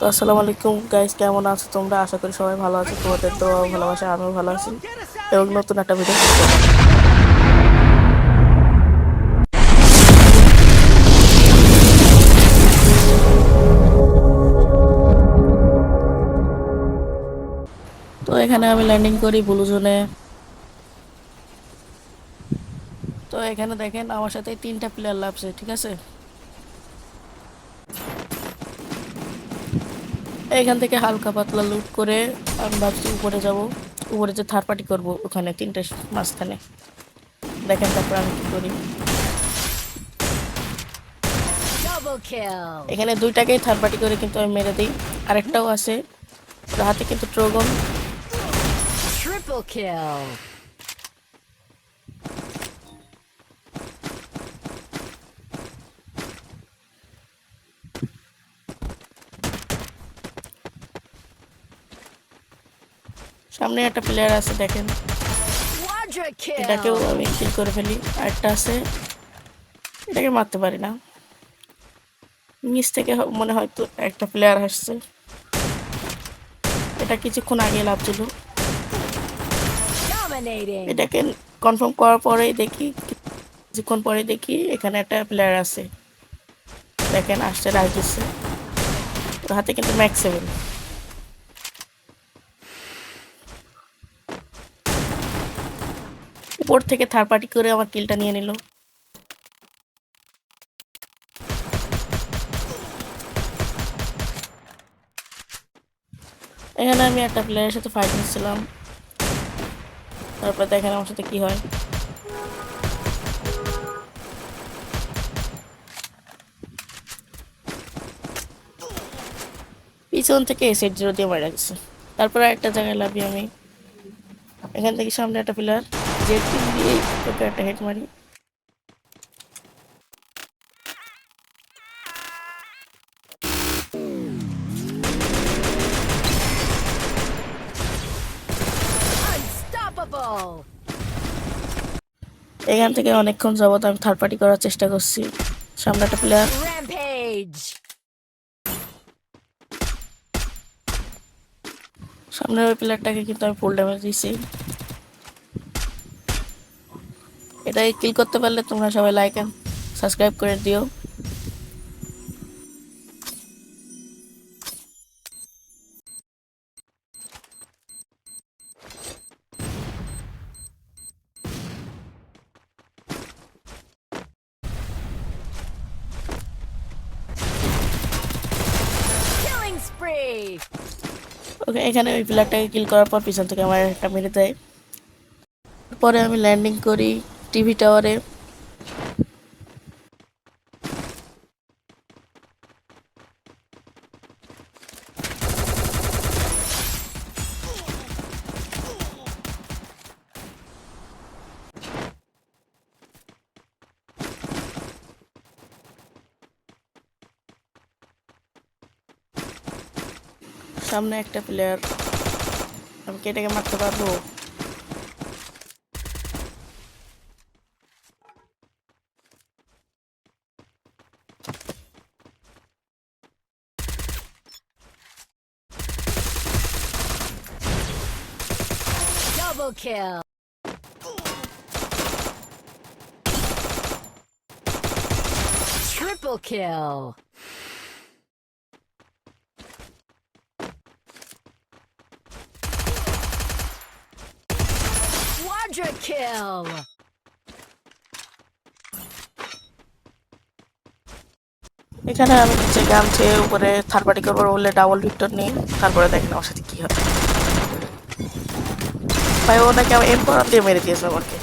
তো আসসালামু আলাইকুম গাইস, কেমন আছো তোমরা? আশা করি সবাই ভালো আছো। তোমাদের দোয়া ও ভালোবাসা আমিও ভালো আছি এবং নতুন একটা ভিডিও শুরু করলাম। তো এখানে আমি ল্যান্ডিং করি ব্লু জোনে। তো এখানে দেখেন আমার সাথে তিনটা প্লেয়ার লাগছে, ঠিক আছে। এখান থেকে হালকা পাতলা লুট করে আমি ভাবছি উপরে যাব, উপরে যে থার্ড পার্টি করবো ওখানে তিনটে মাঝখানে। দেখেন তারপর আমি কি করি। এখানে দুইটাকেই থার্ড পার্টি করে কিন্তু আমি মেরে দিই। আরেকটাও আছে, ওর হাতে কিন্তু ট্রোগন। Triple kill. সামনে একটা প্লেয়ার আছে দেখেন, Quadra এটাকেও kill. আমি কিল করে ফেলি। আরেকটা আছে, এটাকে মারতে পারি না, নিচ থেকে মনে হয়তো একটা প্লেয়ার আসছে। এটা কিছুক্ষণ আগে লাভছিল। Dominating. এটাকে কনফার্ম করার পরেই দেখি, কিছুক্ষণ পরে দেখি এখানে একটা প্লেয়ার আছে। দেখেন আসছে, রাজ দিচ্ছে। ওর হাতে কিন্তু ম্যাক্স 7। উপর থেকে থার্ড পার্টি করে আমার কিলটা নিয়ে নিল। এখানে আমি একটা প্লেয়ারের সাথে ফাইট নিচ্ছিলাম, তারপর দেখেন আমার সাথে কি হয়। পিছন থেকে এসেট জিরো দিয়ে মারা গেছে। তারপরে একটা জায়গায় লাভি আমি। এখান থেকে সামনে একটা প্লেয়ার, জেড কিল দিয়ে ওকে একটা হেড মারি। Unstoppable. এখান থেকে অনেকক্ষণ যাবত আমি থার্ড পার্টি করার চেষ্টা করছি। সামনে একটা প্লেয়ার, Rampage. সামনের ওই প্লেয়ারটাকে কিন্তু আমি ফুল ড্যামেজ দিয়েছি। এটাই কিল করতে পারলে তোমরা সবাই লাইক এন্ড সাবস্ক্রাইব করে দিও। Killing spree. ওকে, এখানে ওই প্লেয়ারটাকে কিল করার পর পিছন থেকে আমার একটা মেরে দেয়। পরে আমি ল্যান্ডিং করি টিভি টাওয়ারে। সামনে একটা প্লেয়ার, আমি কি এটাকে মারতে পারবো? Double kill. Triple kill. Quadra kill. এখানে আমি নিচে গামছে উপরে থার্ড পার্টি করবো বলে ডাবল ভিক্টর নিই। তারপরে দেখেন আমার সাথে কি হয়। ভাই ও নাকি আমার এম দিয়ে মেরে দিয়েছে আমাকে।